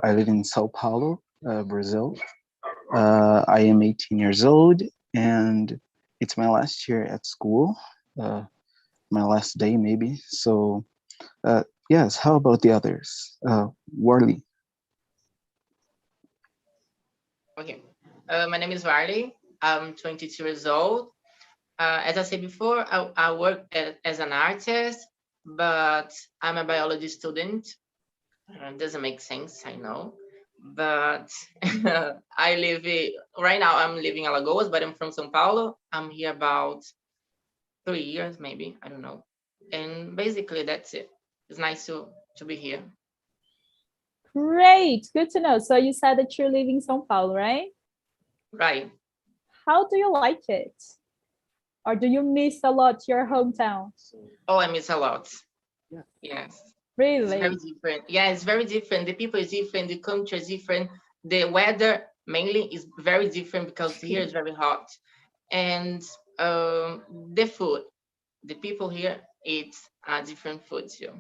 I live in Sao Paulo, Brazil. I am 18 years old, and it's my last year at school, my last day maybe. So, yes, how about the others? Warley. Okay. My name is Varley. I'm 22 years old. As I said before, I work as an artist, but I'm a biology student. Doesn't make sense, I know. But right now I'm living in Alagoas, but I'm from São Paulo. I'm here about 3 years, maybe, I don't know. And basically that's it. It's nice to be here. Great, good to know. So you said that you're leaving São Paulo, right? Right. How do you like it? Or do you miss a lot your hometown? Oh, I miss a lot. Yeah. Yes. Really? It's very different. Yeah, it's very different. The people is different. The culture is different. The weather mainly is very different because here is very hot. And the food, the people here eat different food too.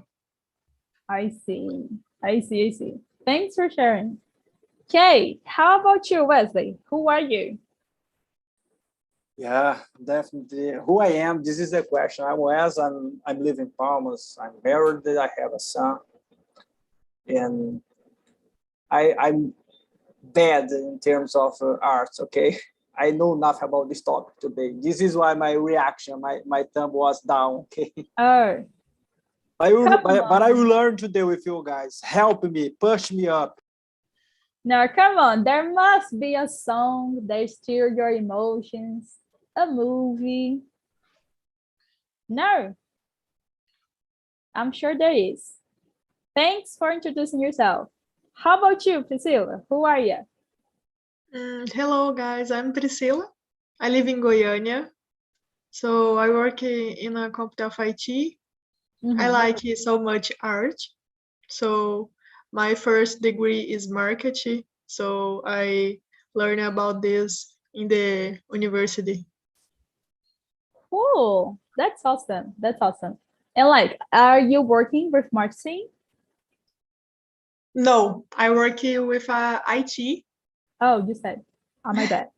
I see. I see. I see. Thanks for sharing. Okay, how about you, Wesley? Who are you? Yeah, definitely. Who I am, this is the question. I'm Wes, I'm living in Palmas. I'm married, I have a son. And I'm bad in terms of arts, okay? I know nothing about this topic today. This is why my reaction, my thumb was down, okay? Oh. But I will learn today with you guys. Help me, push me up. Now, come on. There must be a song that stirs your emotions, a movie. No. I'm sure there is. Thanks for introducing yourself. How about you, Priscilla? Who are you? Hello, guys. I'm Priscilla. I live in Goiânia. So I work in a company of IT. I like so much art. So my first degree is marketing. So I learn about this in the university. Cool. That's awesome. That's awesome. And like, are you working with marketing? No, I work with IT. Oh, you said. Oh, my bad.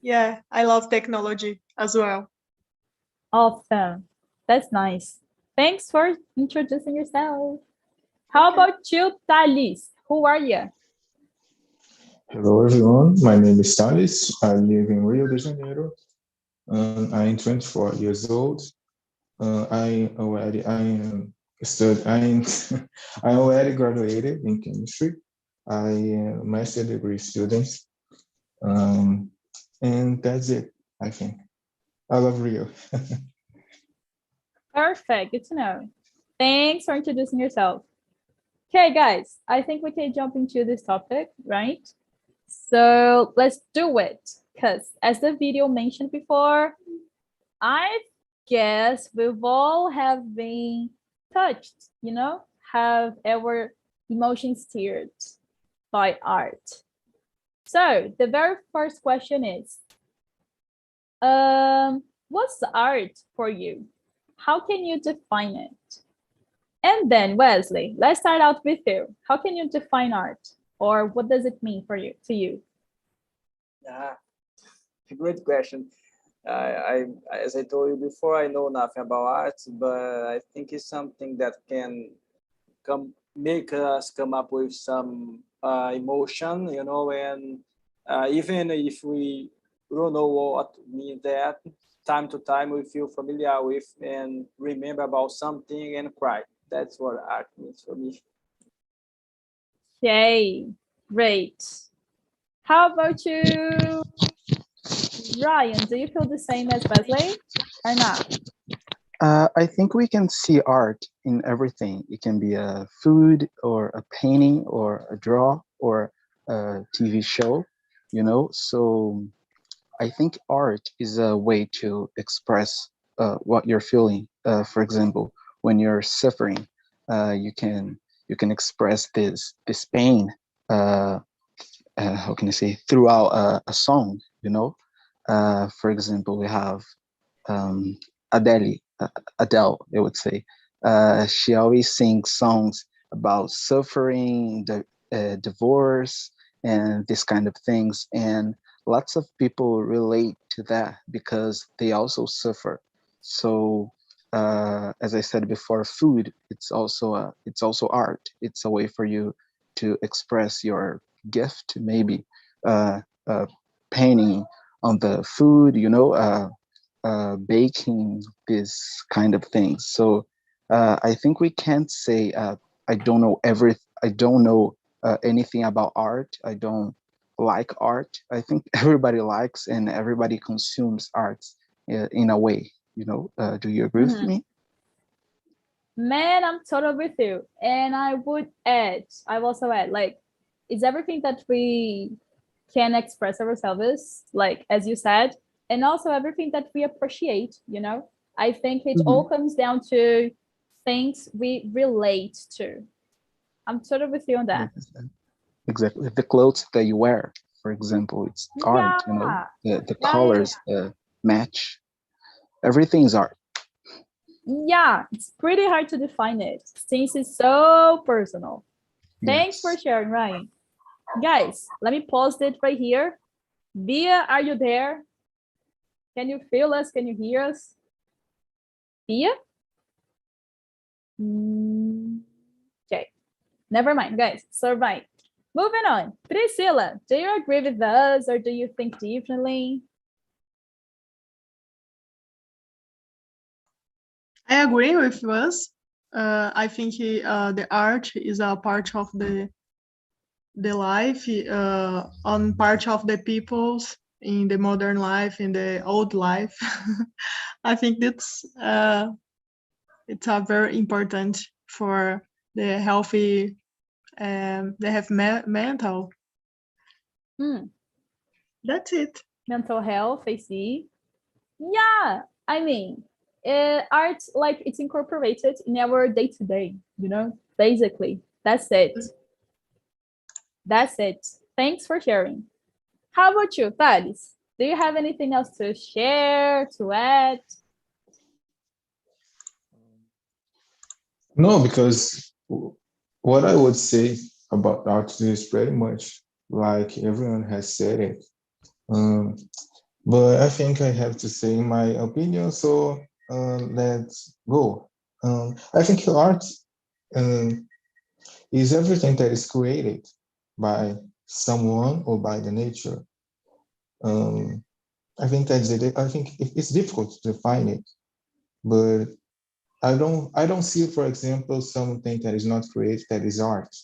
Yeah, I love technology as well. Awesome. That's nice. Thanks for introducing yourself. How about you, Thalys? Who are you? Hello, everyone. My name is Thales. I live in Rio de Janeiro. I'm 24 years old. I already graduated in chemistry. I am a master degree student. And that's it, I think. I love Rio. Perfect. Good to know. Thanks for introducing yourself. Okay, guys, I think we can jump into this topic, right? So let's do it. Because as the video mentioned before, I guess we've all have been touched, you know, have our emotions stirred by art. So the very first question is, what's art for you? How can you define it? And then Wesley, let's start out with you. How can you define art? Or what does it mean for you, to you? Yeah, great question. As I told you before, I know nothing about art, but I think it's something that can make us come up with some emotion, you know, and even if we don't know what means that, time to time we feel familiar with and remember about something and cry. That's what art means for me. Okay, great. How about you, Ryan? Do you feel the same as Wesley or not? I think we can see art in everything. It can be a food or a painting or a draw or a TV show, you know? So I think art is a way to express what you're feeling. For example, when you're suffering, you can express this pain. How can I say, throughout a song? You know, for example, we have um, Adele. Adele, I would say. She always sings songs about suffering, divorce and this kind of things. And lots of people relate to that because they also suffer. So as I said before, food, it's also art. It's a way for you to express your gift, maybe painting on the food, baking, this kind of things. So I think we can't say I don't know I don't know anything about art. I don't like art. I think everybody likes and everybody consumes art in a way. Do you agree with me? Man, I'm totally with you. And I also add, like, it's everything that we can express ourselves, like, as you said, and also everything that we appreciate, I think it all comes down to things we relate to. I'm totally with you on that. Exactly. The clothes that you wear, for example, it's art, the colors match. Everything is art. Yeah, it's pretty hard to define it since it's so personal. Thanks for sharing, Ryan. Guys, let me pause it right here. Bia, are you there? Can you feel us? Can you hear us? Bia? Okay, never mind, guys. So, right. Moving on. Priscilla, do you agree with us or do you think differently? I agree with us. I think the art is a part of the life, on part of the peoples in the modern life, in the old life. I think that's it's a very important for the healthy. They have mental. That's it. Mental health, I see. Yeah, I mean, art, like, it's incorporated in our day-to-day, basically. That's it. That's it. Thanks for sharing. How about you, Thales? Do you have anything else to share, to add? No, because what I would say about art is pretty much like everyone has said it. But I think I have to say my opinion, so let's go. I think art is everything that is created by someone or by the nature. I think that's it. I think it's difficult to define it, but I don't see, for example, something that is not created that is art.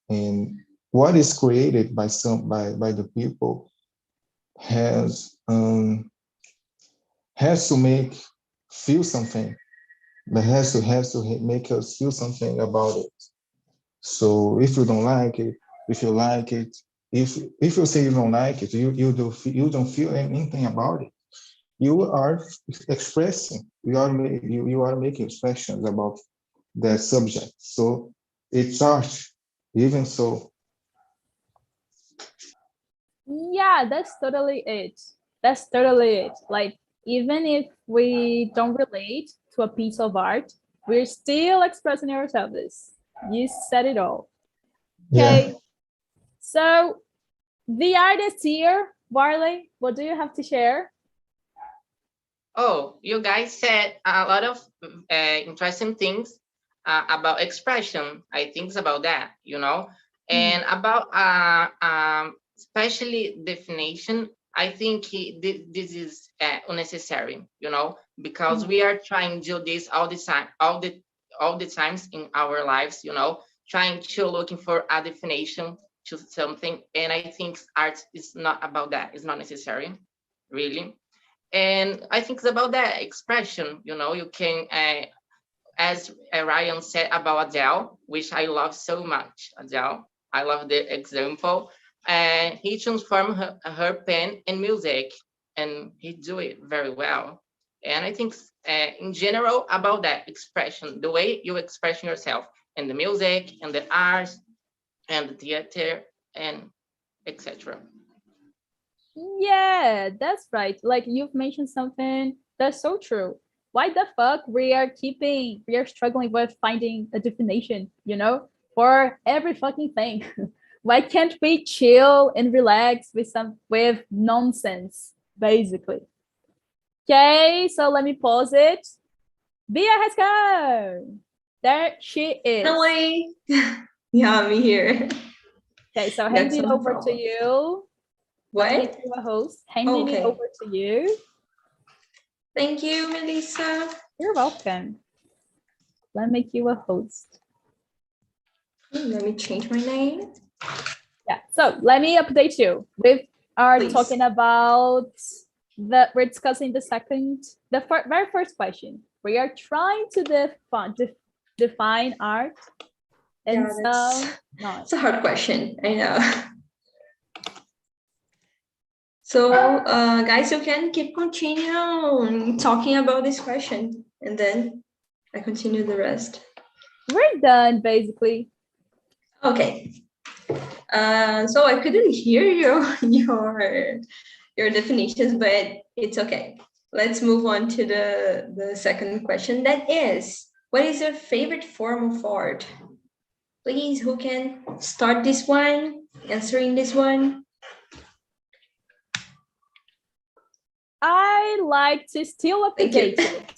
And what is created by by the people has to make feel something, but has to make us feel something about it. So if you don't like it, if you like it, if you say you don't like it, you don't feel anything about it. You are expressing, you are making expressions about that subject. So it's art, even so. Yeah, that's totally it. That's totally it. Like, even if we don't relate to a piece of art, we're still expressing ourselves. You said it all. Okay. Yeah. So the artist here, Barley, what do you have to share? Oh, you guys said a lot of interesting things about expression. I think about that, and about especially definition. I think this is unnecessary, because we are trying to do this all the time, all the times in our lives, trying to looking for a definition to something. And I think art is not about that. It's not necessary, really. And I think it's about that expression. You can, as Ryan said about Adele, which I love so much. Adele, I love the example. He transformed her pen in music, and he do it very well. And I think, in general, about that expression, the way you express yourself in the music, and the arts, and the theater, and etc. Yeah, that's right. Like, you've mentioned something that's so true. Why the fuck we are struggling with finding a definition, for every fucking thing. Why can't we chill and relax with nonsense, basically? Okay, so let me pause it. Bia has come. There she is. Finally. Yeah, I'm here. Okay, so handing it over to you. What? Let's make you a host. Handing it over to you. Thank you, Melissa. You're welcome. Let me make you a host. Let me change my name. Yeah, so let me update you. We are talking about we're discussing the very first question. We are trying to define art. And it's a hard question, I know. So, guys, you can keep continue talking about this question, and then I continue the rest. We're done, basically. Okay. So I couldn't hear your definitions, but it's okay. Let's move on to the second question. That is, what is your favorite form of art? Please, who can start this one? Answering this one? I like to still update it.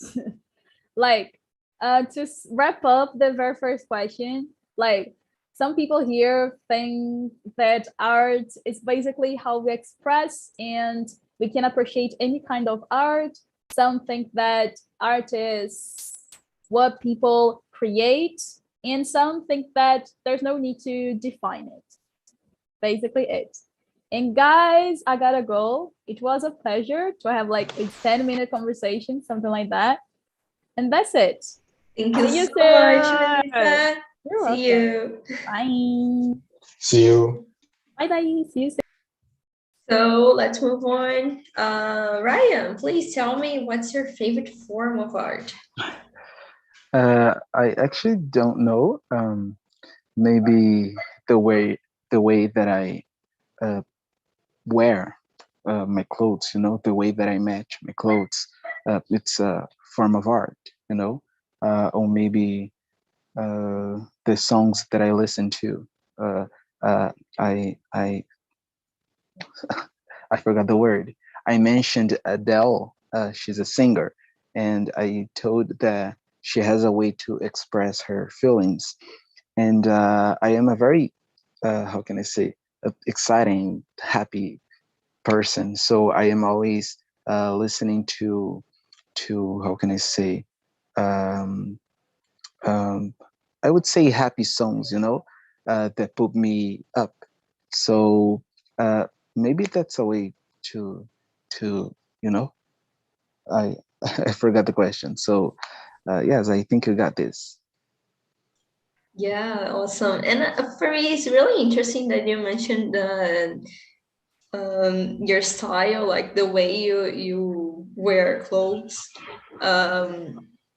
Like, to wrap up the very first question, like, some people here think that art is basically how we express and we can appreciate any kind of art. Some think that art is what people create, and some think that there's no need to define it. Basically it. And guys, I gotta go. It was a pleasure to have like a 10-minute conversation, something like that. And that's it. Thank you so much, Melissa. See you. Bye. See you. Bye-bye. See you soon. So let's move on. Ryan, please tell me, what's your favorite form of art? I actually don't know. Maybe the way that I wear my clothes, you know, the way that I match my clothes. It's a form of art, you know, or maybe the songs that I listen to. I I forgot the word. I mentioned Adele. She's a singer, and I told that she has a way to express her feelings. And I am a very, how can I say, exciting, happy person. So I am always listening to how can I say, um, I would say happy songs, you know, that put me up. So maybe that's a way to you know, I I forgot the question. So yes, I think you got this. Yeah, awesome. And for me, it's really interesting that you mentioned your style, like the way you wear clothes.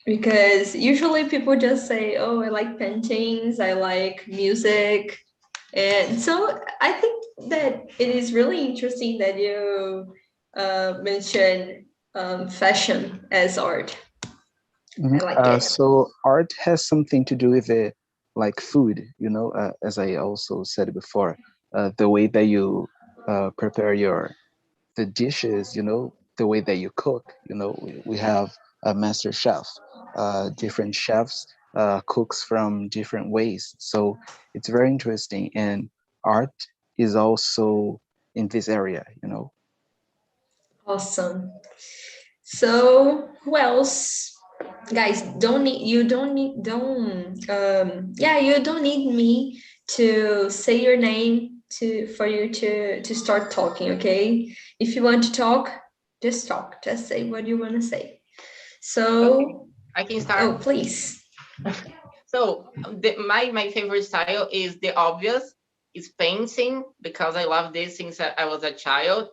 Because usually people just say, oh, I like paintings, I like music. And so I think that it is really interesting that you mentioned fashion as art. Mm-hmm. I like it. So art has something to do with it, like food, you know, as I also said before, the way that you prepare the dishes, you know, the way that you cook, you know, we have a master chef, different chefs, cooks from different ways. So it's very interesting. And art is also in this area, you know. Awesome. So who else? Guys, you don't need me to say your name for you to start talking, okay? If you want to talk, just talk. Just say what you want to say. So okay, I can start. Oh, please. So my favorite style is the obvious. It's painting because I love this since I was a child,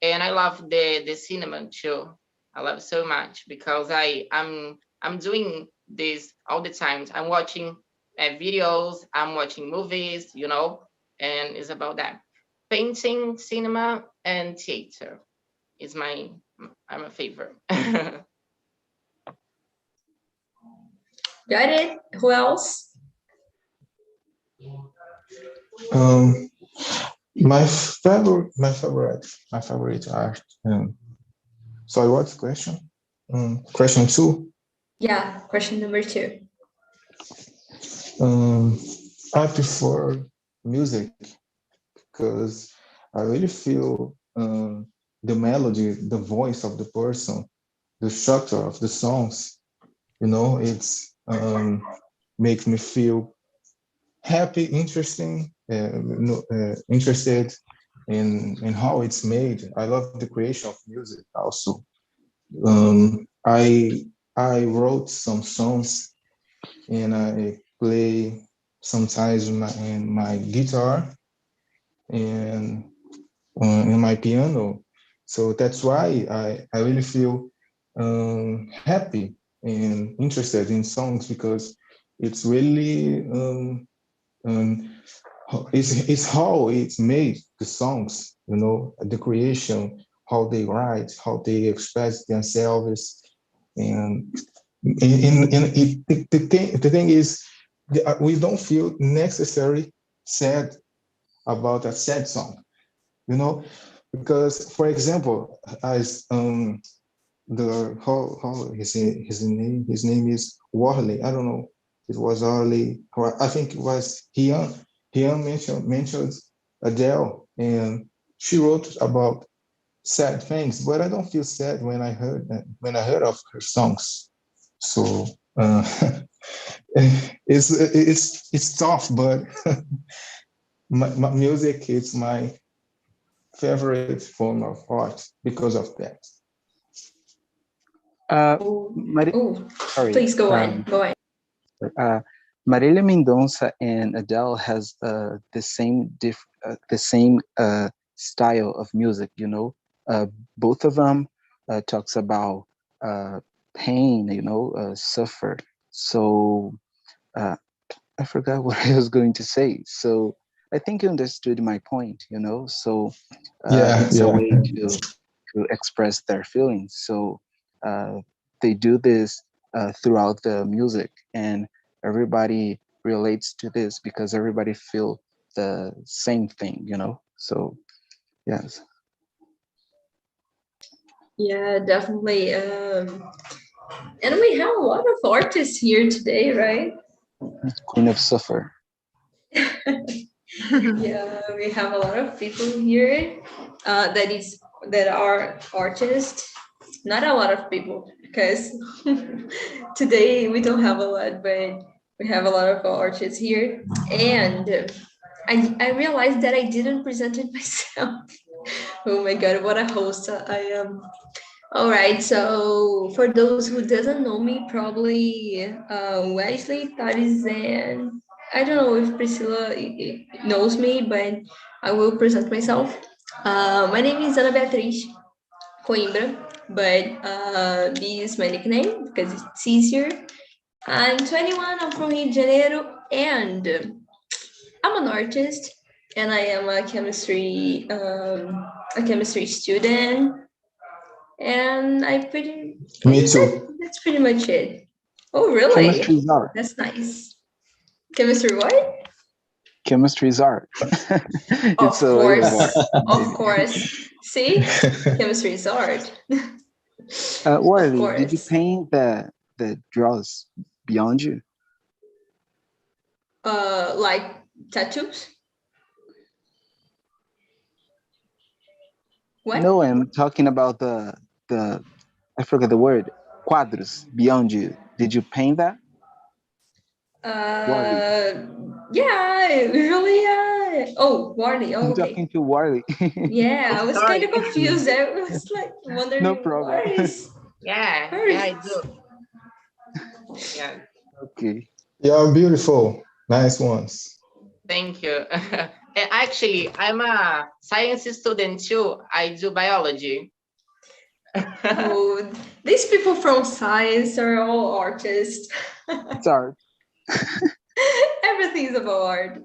and I love the cinema too. I love so much because I'm doing this all the time. I'm watching videos, I'm watching movies, you know, and it's about that. Painting, cinema, and theater is I'm a favorite. Got it. Who else? Um, my favorite art. Sorry, what's the question? Question 2. Yeah, question number 2. I prefer music because I really feel the melody, the voice of the person, the structure of the songs. It's makes me feel happy, interested in how it's made. I love the creation of music also. I wrote some songs and I play sometimes in my guitar and in my piano. So that's why I really feel happy and interested in songs because it's really it's how it's made the songs, the creation, how they write, how they express themselves, and the thing is, we don't feel necessarily sad about a sad song, because, for example, as the how his name is Warley. I don't know. It was Warley. Or I think it was Hian. Hian mentioned Adele, and she wrote about sad things. But I don't feel sad when I heard of her songs. So it's tough, but my music is my favorite form of art because of that. Sorry. Please go on. Marília Mendonça and Adele has the same style of music. Both of them talks about pain. Suffer. So I forgot what I was going to say. So I think you understood my point. So it's a way to express their feelings. So they do this throughout the music, and everybody relates to this because everybody feel the same thing. So yes. Yeah, definitely. And we have a lot of artists here today, right? Queen of Suffer. Yeah, we have a lot of people here that are artists. Not a lot of people, because today we don't have a lot, but we have a lot of artists here. And I realized that I didn't present it myself. Oh my god, what a host I am. All right, so for those who doesn't know me, probably Wesley Tarizan. I don't know if Priscilla knows me, but I will present myself. My name is Ana Beatriz Coimbra, but B is my nickname because it's easier. I'm 21, I'm from Rio de Janeiro, and I'm an artist, and I am a chemistry student. And Me too. that's pretty much it. Oh, really? Chemistry is art. That's nice. Chemistry what? Chemistry is art. Of course. Of course. See? Chemistry is art. Warley, did you paint the draws beyond you? Like tattoos? What? No, I'm talking about the I forgot the word, quadros beyond you. Did you paint that? Yeah, really. Oh, Warney. Oh, I'm okay. talking to Warley. Yeah, I was Sorry. kind of confused. I was like wondering No problem. where is. Yeah, Where yeah, I is- do. Yeah, Okay. You're beautiful. Nice ones. thank you. And actually, I'm a science student too. I do biology. Oh, these people from science are all artists. It's art. Everything's about art.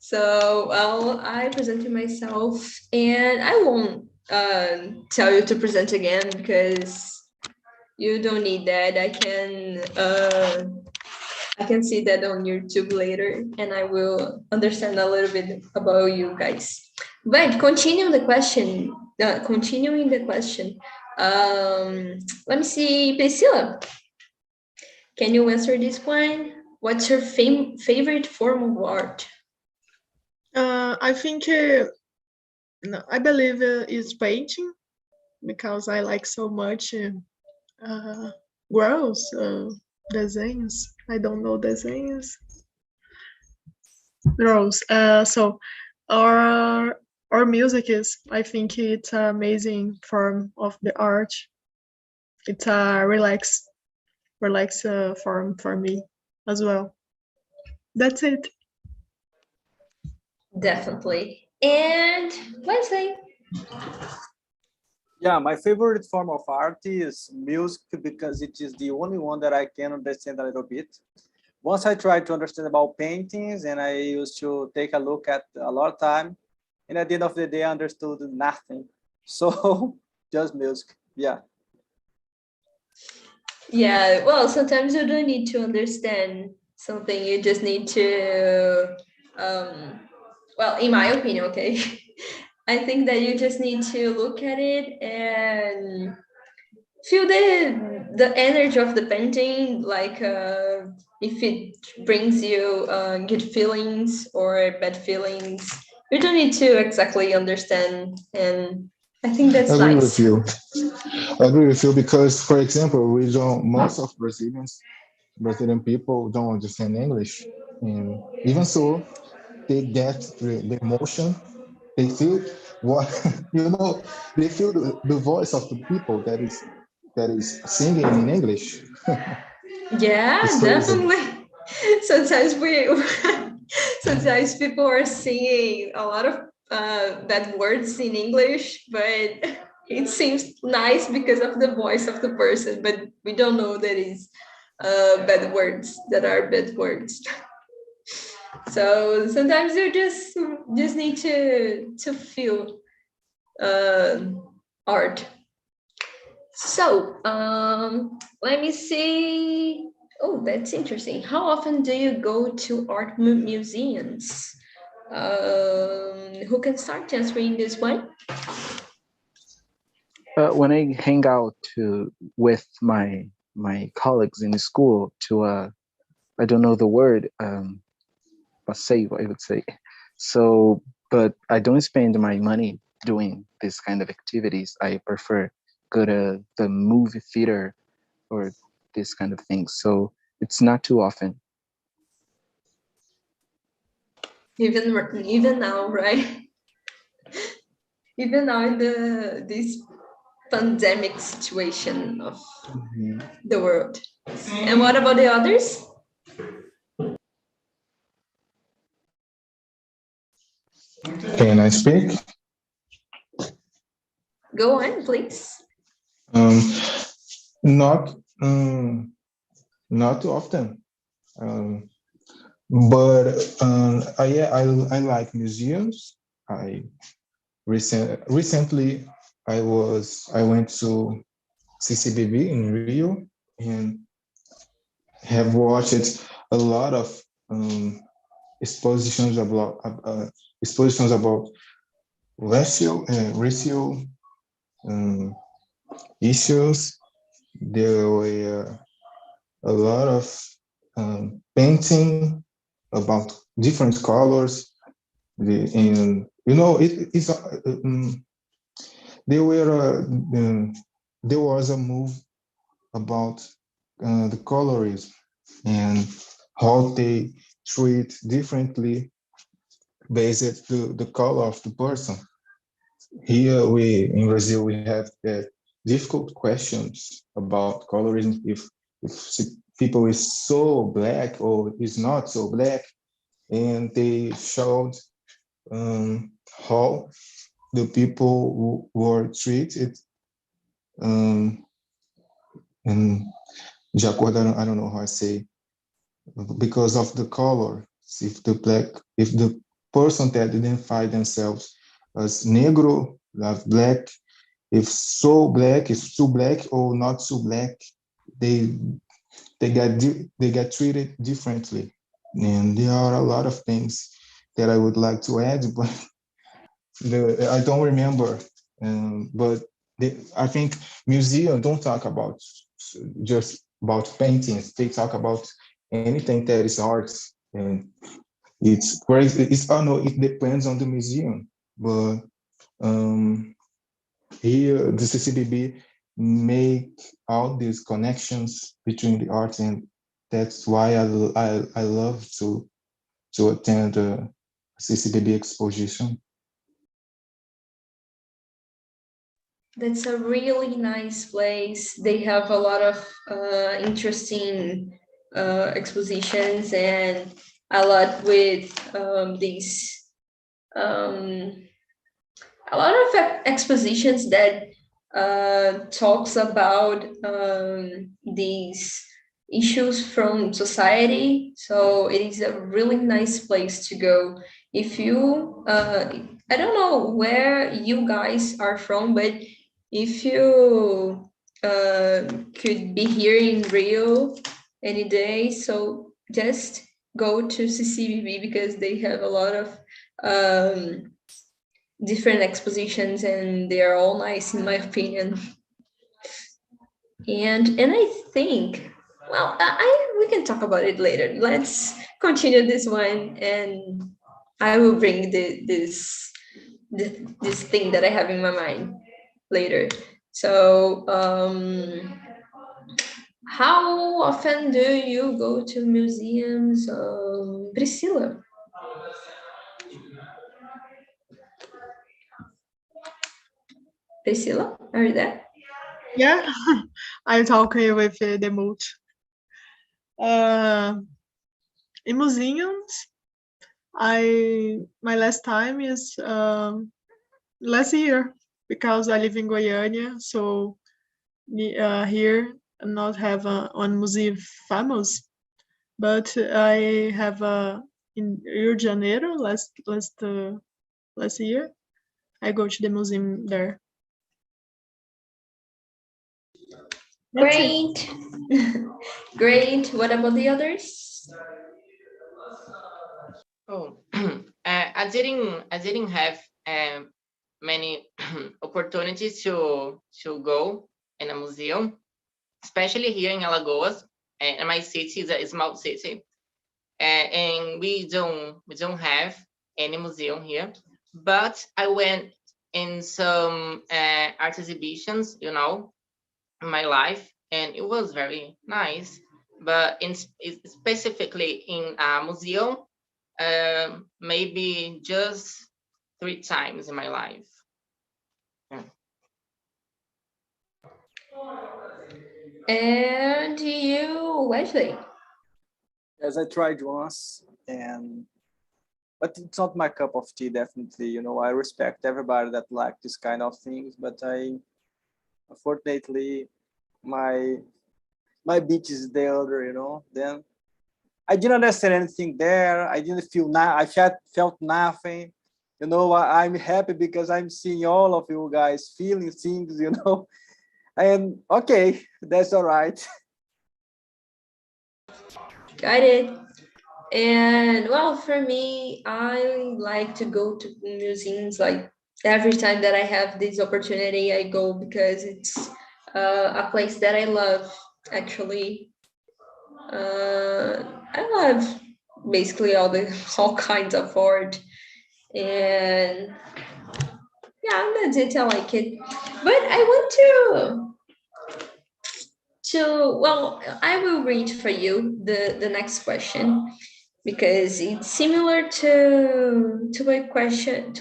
So, well, I presented myself, and I won't tell you to present again because you don't need that. I can I can see that on YouTube later, and I will understand a little bit about you guys. But continuing the question, let me see, Priscilla, can you answer this one? What's your favorite form of art? I think no, I believe it's painting because I like so much gross designs. I don't know designs. Gross. So our music is. I think it's an amazing form of the art. It's a relax form for me as well. That's it. Definitely. And Wesley? Yeah, my favorite form of art is music because it is the only one that I can understand a little bit. Once I tried to understand about paintings, and I used to take a look at a lot of time, and at the end of the day, I understood nothing. So just music, yeah. Yeah, well, sometimes you don't need to understand something. You just need to, well, in my opinion, okay, I think that you just need to look at it and feel the energy of the painting, like if it brings you good feelings or bad feelings. You don't need to exactly understand, and I think that's I agree nice. with you. I agree with you because, for example, most of Brazilian people don't understand English. And even so, they get the emotion, they feel what, they feel the voice of the people that is singing in English. It's Yeah, crazy. definitely. Sometimes sometimes people are singing a lot of bad words in English, but it seems nice because of the voice of the person, but we don't know that is bad words that are bad words. So sometimes you just need to feel uh, art. So let me see. Oh, that's interesting. How often do you go to art museums? Who can start answering this one? When I hang out with my colleagues in school to I don't know the word, passeio, I would say. So, but I don't spend my money doing this kind of activities. I prefer go to the movie theater or this kind of thing. So it's not too often. Even now, right? Even now in this pandemic situation of the world. And what about the others? Can I speak? Go on, please. Um, not not too often. Um, but I like museums. Recently I went to CCBB in Rio and have watched a lot of expositions about expositions about racial um, issues. There were a lot of painting about different colors. And there were there was a move about the colorism and how they treat differently based the color of the person. Here we in Brazil we have difficult questions about colorism if people is so black or is not so black, and they showed how the people who were treated um, and de acordo, I don't know how I say, because of the color. If the person that identify themselves as negro, as black, if so black, is too black or not so black, they they get treated differently. And there are a lot of things that I would like to add, but I don't remember. But I think museums don't talk about just about paintings. They talk about anything that is arts, and it's crazy. I know it depends on the museum, but here the CCBB make all these connections between the arts, and that's why I love to attend a CCBB exposition. That's a really nice place. They have a lot of interesting expositions and a lot with these a lot of expositions that talks about these issues from society. So it is a really nice place to go. If you, I don't know where you guys are from, but if you could be here in Rio any day, so just go to CCBB because they have a lot of different expositions and they are all nice in my opinion. And I think, well, we can talk about it later. Let's continue this one, and I will bring this thing that I have in my mind later. So, how often do you go to museums, Priscilla? Priscilla, are you there? Yeah, I'm talking with the mute. In museums, my last time is last year because I live in Goiânia, so here not have one museum famous, but I have in Rio de Janeiro last year. I go to the museum there. That's it. Great. Great. What about the others? Oh, I didn't have many opportunities to go in a museum, especially here in Alagoas. And my city is a small city, and we don't have any museum here. But I went in some art exhibitions, in my life, and it was very nice. But specifically in a museum, maybe just 3 times in my life. Yeah. And you, Wesley? As I tried once, but it's not my cup of tea, definitely. I respect everybody that like this kind of things, but unfortunately, my beach is the other, Then I didn't understand anything there. I didn't feel I felt nothing. I'm happy because I'm seeing all of you guys feeling things, And okay, that's all right. Got it. And well, for me, I like to go to museums like every time that I have this opportunity, I go because it's a place that I love, actually. I love basically all kinds of art, and yeah, that's it. I like it. But I want well, I will read for you the next question because it's similar to a question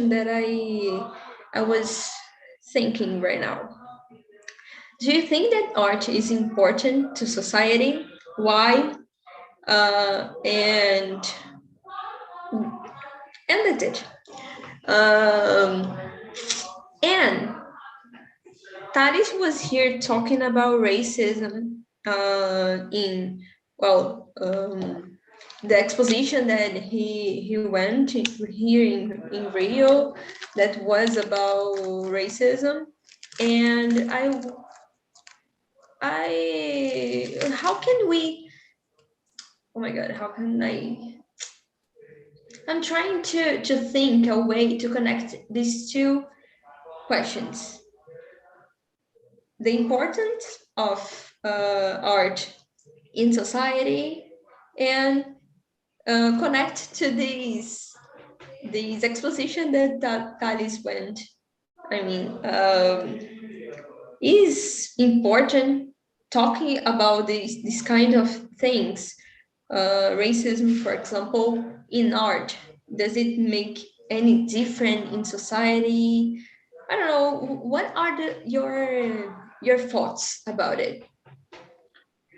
that I was thinking right now. Do you think that art is important to society? Why? And that's it. And Taris was here talking about racism in, well, the exposition that he went to here in Rio that was about racism. And how can we, oh my God, how can I'm trying to think a way to connect these two questions. The importance of art in society and connect to these exposition that Thalys went. I mean, is important talking about these kind of things. Racism, for example, in art, does it make any different in society? I don't know. What are your thoughts about it?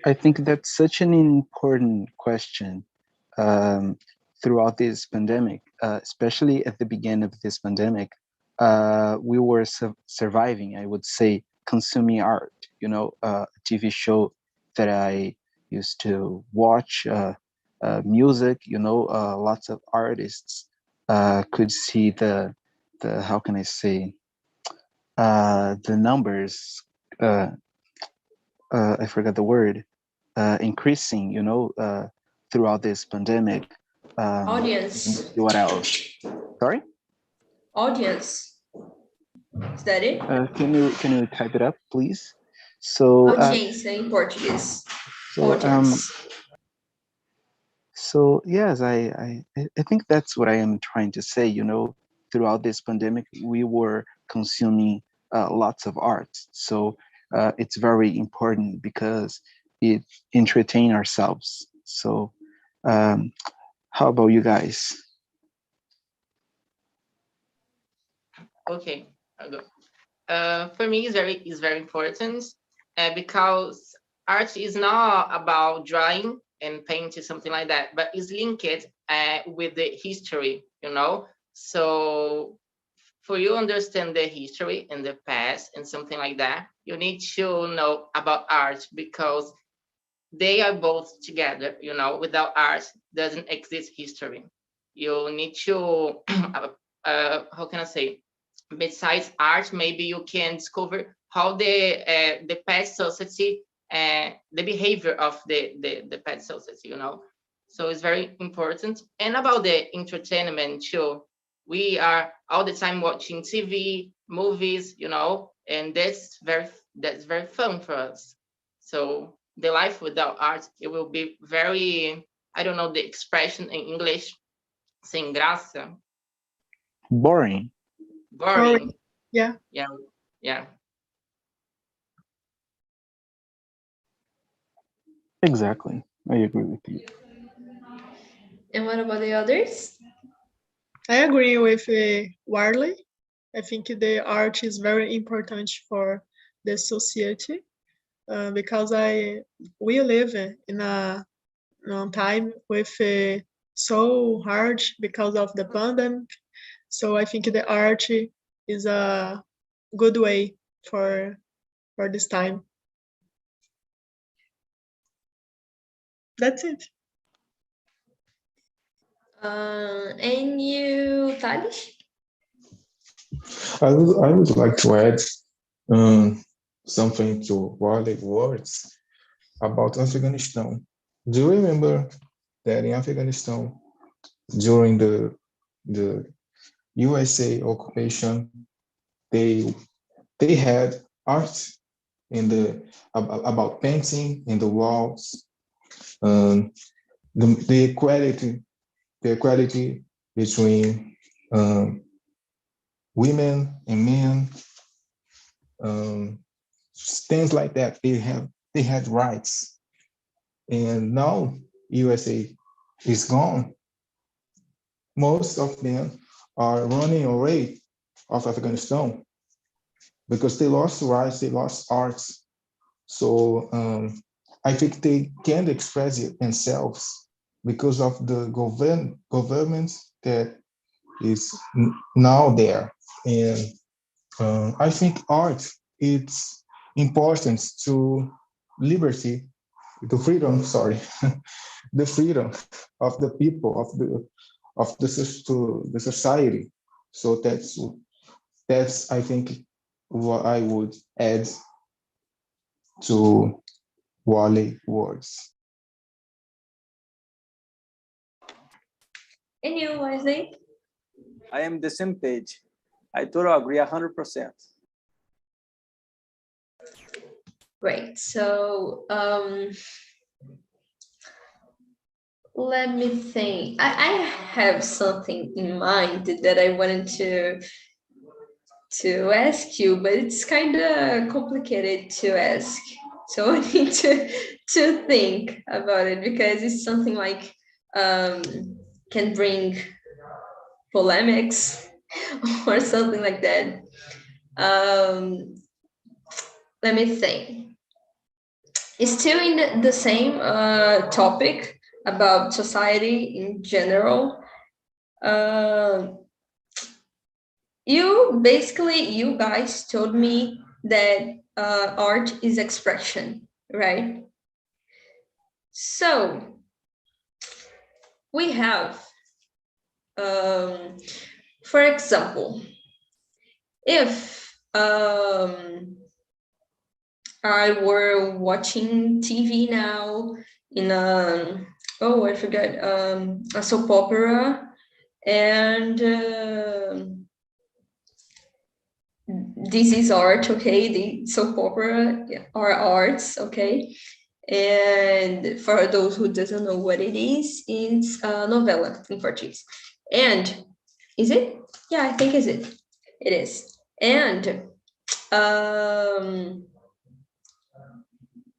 I think that's such an important question throughout this pandemic, especially at the beginning of this pandemic. We were surviving, I would say, consuming art, a TV show that I used to watch, music, lots of artists could see how can I say, the numbers, I forgot the word, increasing, throughout this pandemic. Audience. What else? Sorry? Audience. Is that it? Can you type it up, please? So, Audiência in Portuguese. so, Audience. so yes, I think that's what I am trying to say. Throughout this pandemic, we were consuming lots of art. So it's very important because it entertain ourselves. So how about you guys? Okay, I'll go. For me, it's very important because art is not about drawing and painting, something like that, but is linked with the history, So for you understand the history and the past and something like that, you need to know about art because they are both together, Without art, doesn't exist history. You need to, how can I say? Besides art, maybe you can discover how the pet society, the behavior of the pet society, So it's very important. And about the entertainment too, we are all the time watching TV, movies, and that's very fun for us. So the life without art, it will be very, I don't know the expression in English, sem graça, Boring. boring. Yeah. Yeah. Exactly. I agree with you. And what about the others? I agree with Warley. I think the art is very important for the society because we live in a time with so hard because of the pandemic. So I think the art is a good way for this time. That's it. And you, Thales? I would like to add something to Warley's words about Afghanistan. Do you remember that in Afghanistan, during the USA occupation, they had art in about painting in the walls, the equality between women and men, things like that. They had rights, and now USA is gone. Most of them are running away of Afghanistan because they lost rights, they lost arts. So I think they can't express it themselves because of the government that is now there. And I think art it's important to liberty, to freedom. Sorry, the freedom of the people to the society. So that's I think what I would add to Wally words. And you, Wesley? I am the same page. I totally agree 100%. Great. So let me think. I have something in mind that I wanted to ask you, but it's kind of complicated to ask. So I need to think about it because it's something like can bring polemics or something like that. Let me think. It's still in the same topic about society in general. You guys told me that art is expression, right? So we have, for example, if I were watching TV now in I forgot, a soap opera, and this is art, okay? The soap opera are arts, okay? And for those who doesn't know what it is, it's a novela in Portuguese. And is it? Yeah, I think it is. And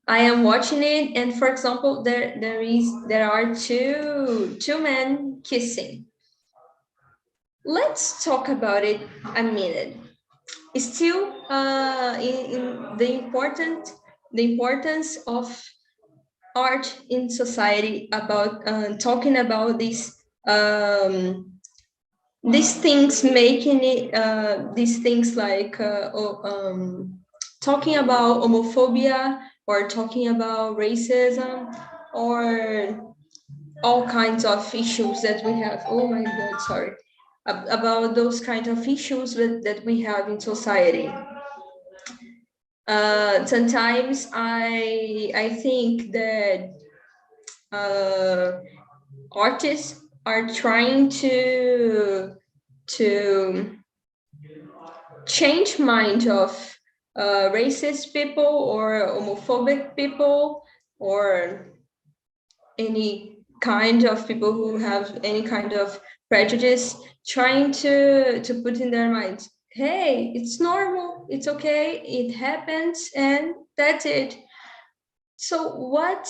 I am watching it, and for example, there are two men kissing. Let's talk about it a minute. Still, in the importance of art in society, about talking about these things, making it these things like talking about homophobia or talking about racism or all kinds of issues that we have. Oh my God, sorry. About those kinds of issues that we have in society. Sometimes I think that artists are trying to change mind of racist people or homophobic people or any kind of people who have any kind of prejudice, trying to put in their minds, hey, it's normal, it's okay, it happens, and that's it. So what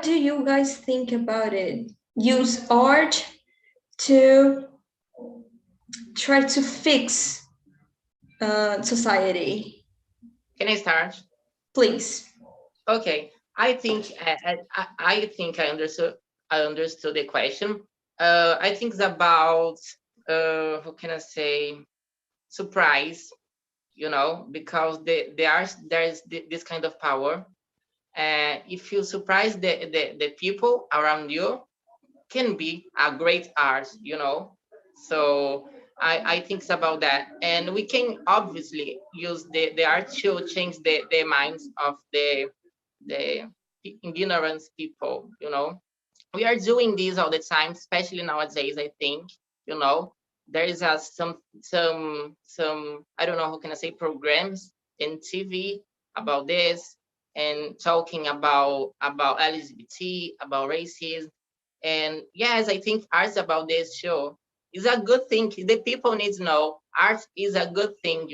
do you guys think about it? Use art to try to fix society. Can I start? Please. Okay, I think I understood the question. I think it's about how can I say, surprise, because there's this kind of power. If you surprise the people around you, can be a great art. So I think it's about that, and we can obviously use the art to change the minds of the ignorance people. We are doing this all the time, especially nowadays. I think there is some I don't know how can I say, programs in TV about this, and talking about LGBT, about racism. And yes, I think art's about this show is a good thing. The people need to know art is a good thing.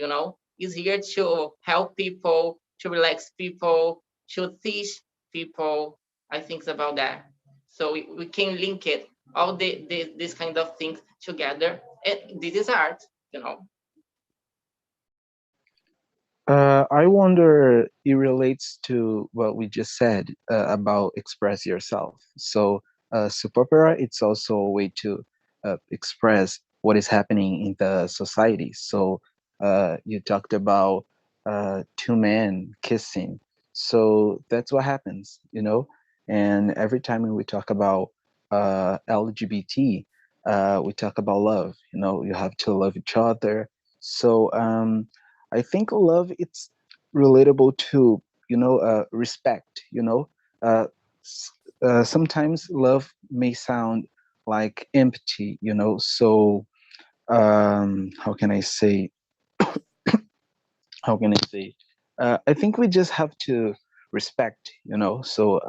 It's here to help people, to relax people, to teach people. I think it's about that. So we can link it, all this kind of things together. And this is art. I wonder, it relates to what we just said about express yourself. So, soap opera, it's also a way to express what is happening in the society. So, you talked about two men kissing. So that's what happens. And every time we talk about LGBT, we talk about love. You have to love each other. So, I think love, it's relatable to respect. Sometimes love may sound like empty, so how can I say, I think we just have to respect, so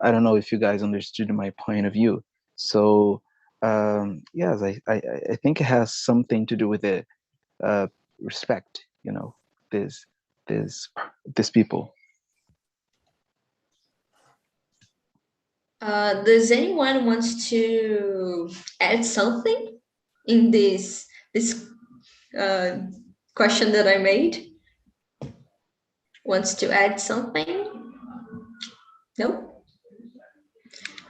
I don't know if you guys understood my point of view. So yes, I think it has something to do with it, respect, this this this people. Does anyone wants to add something in this question that I made? Wants to add something? No?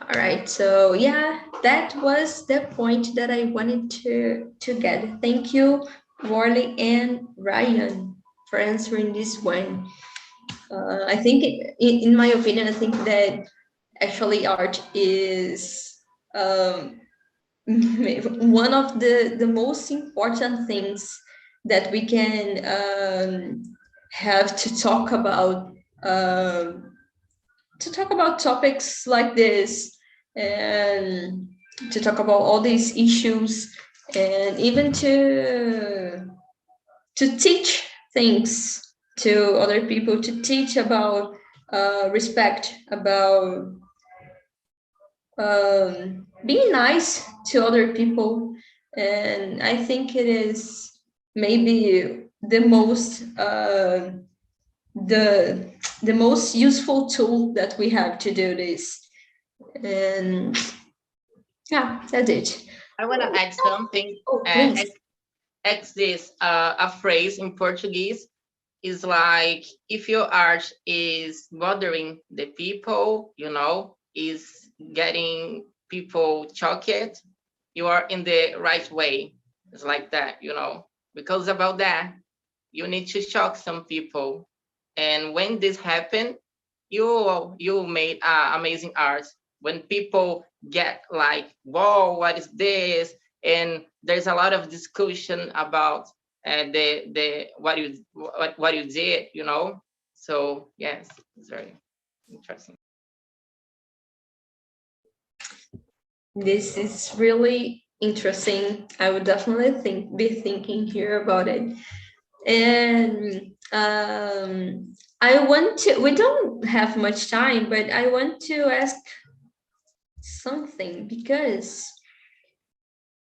All right, so yeah, that was the point that I wanted to get. Thank you, Worley and Ryan, for answering this one. I think, in my opinion, I think that actually art is one of the most important things that we can have to talk about topics like this, and to talk about all these issues, and even to teach things to other people, to teach about respect, about being nice to other people. And I think it is maybe the most useful tool that we have to do this. And yeah, that's it. I want to add something. Oh, please. This a phrase in Portuguese is like, if your art is bothering the people, is getting people shocked, you are in the right way. It's like that, because about that, you need to shock some people. And when this happened, you made amazing art. When people get like, whoa, what is this? And there's a lot of discussion about the what you did, So yes, it's very interesting. This is really interesting. I would definitely be thinking here about it. And we don't have much time, but I want to ask something because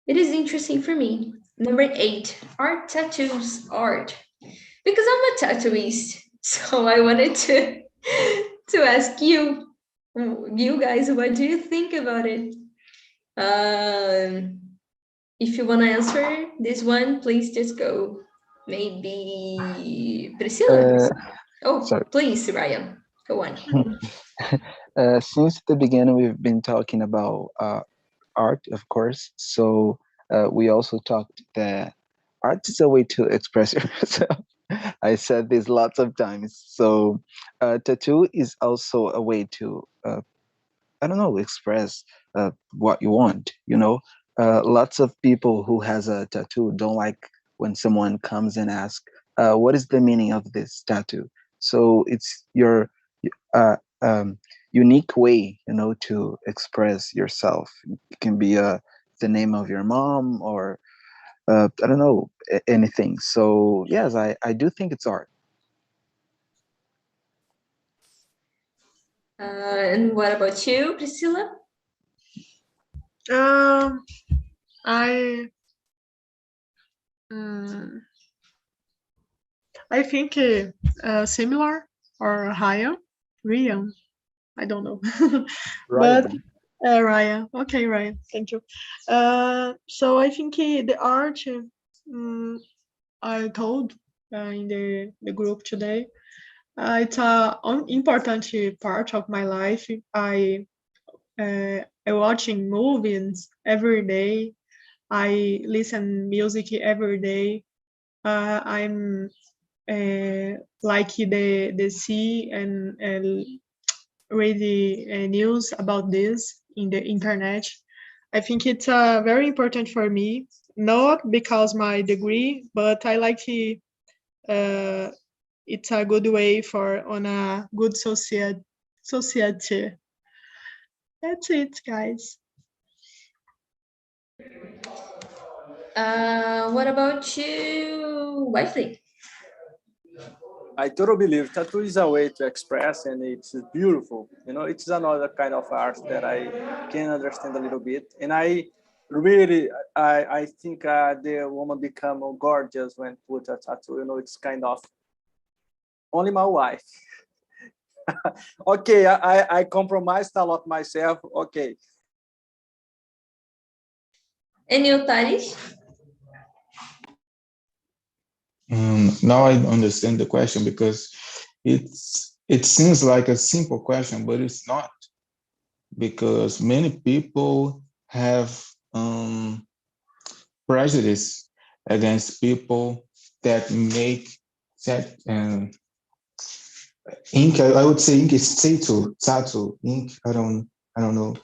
it is interesting for me. Number 8, are tattoos art? Because I'm a tattooist, so I wanted to ask you guys, what do you think about it? If you want to answer this one, please just go. Maybe Priscilla. Sorry. Please, Ryan, go on. Since the beginning, we've been talking about art, of course. So we also talked that art is a way to express yourself. I said this lots of times. So tattoo is also a way to, express what you want. Lots of people who has a tattoo don't like when someone comes and asks, what is the meaning of this tattoo? So it's your unique way, to express yourself. It can be the name of your mom, or I don't know, anything. So yes, I do think it's art. And what about you, Priscilla? I think similar or higher. Ryan, I don't know. But Ryan. Okay, Ryan. Thank you. So I think the art I told in the group today, it's an important part of my life. I watching movies every day. I listen music every day. I'm like the sea and read the news about this in the internet. I think it's very important for me, not because my degree, but I like it's a good way for on a good society. That's it, guys. What about you, Wesley? I totally believe tattoo is a way to express, and it's beautiful. You know, it's another kind of art that I can understand a little bit, and I really, I think the woman become gorgeous when put a tattoo. You know, it's kind of only my wife. Okay, I compromised a lot myself. Okay. And you, Thales? Now I understand the question, because it seems like a simple question, but it's not, because many people have prejudice against people that make that ink. I would say ink is tattoo ink. I don't know.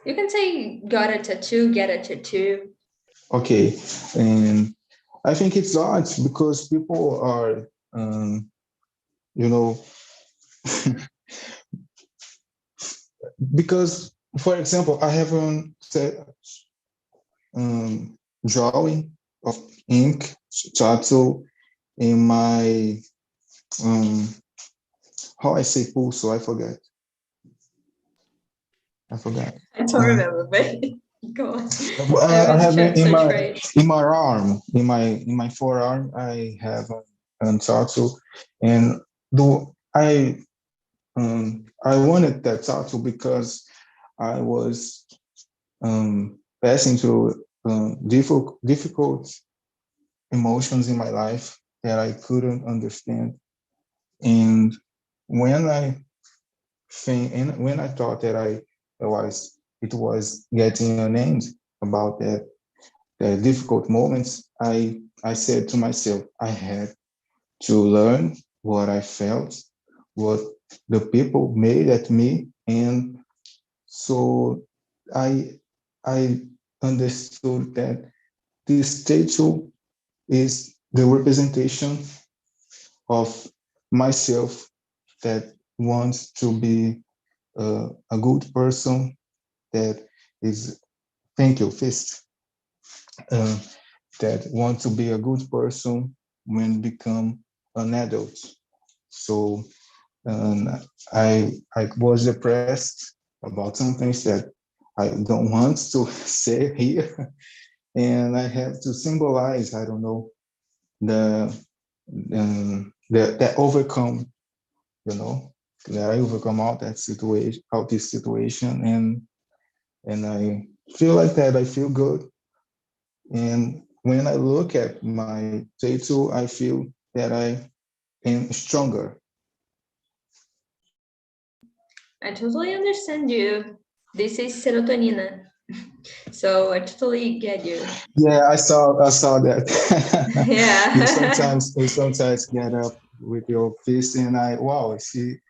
You can say got a tattoo, get a tattoo. Okay, and I think it's odd because people are, you know, because, for example, I have a drawing of ink tattoo in my, how I say pulso, I forgot. I don't remember, but go on. I have it in my arm, in my forearm. I have a tattoo, and I wanted that tattoo because I was passing through difficult emotions in my life that I couldn't understand, and when I when I thought that it was getting an end about that, the difficult moments, I said to myself, I had to learn what I felt, what the people made at me, and so I understood that this statue is the representation of myself that wants to be a good person, that is, thank you, Fist, that want to be a good person when become an adult. So I was depressed about some things that I don't want to say here, and I have to symbolize, I don't know, that overcome, you know, that I overcome all that situation, out this situation, and I feel like that. I feel good, and when I look at my tattoo, I feel that I am stronger. I totally understand you. This is serotonina. So I totally get you. Yeah, I saw that. Yeah. you sometimes get up with your fist, and wow, she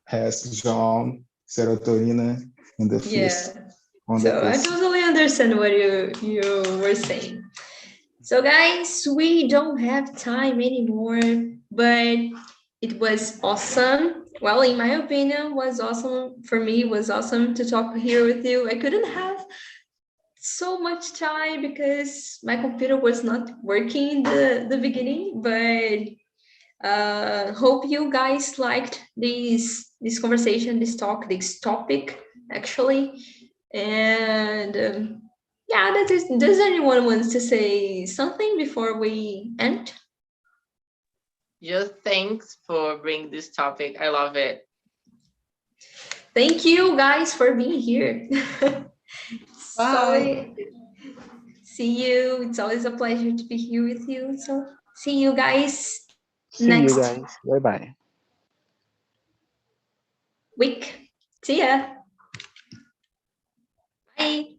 has drawn serotonina in the fist. Yeah. On So the I fist. totally understand what you were saying. So guys, we don't have time anymore, but it was awesome. Well, in my opinion, was awesome. For me, it was awesome to talk here with you. I couldn't have so much time because my computer was not working in the beginning, but hope you guys liked this conversation, this talk, this topic actually. And yeah, does anyone wants to say something before we end? Just thanks for bringing this topic. I love it. Thank you guys for being here. Bye. See you. It's always a pleasure to be here with you. So see you guys See you guys. Bye bye. week. See ya. Bye.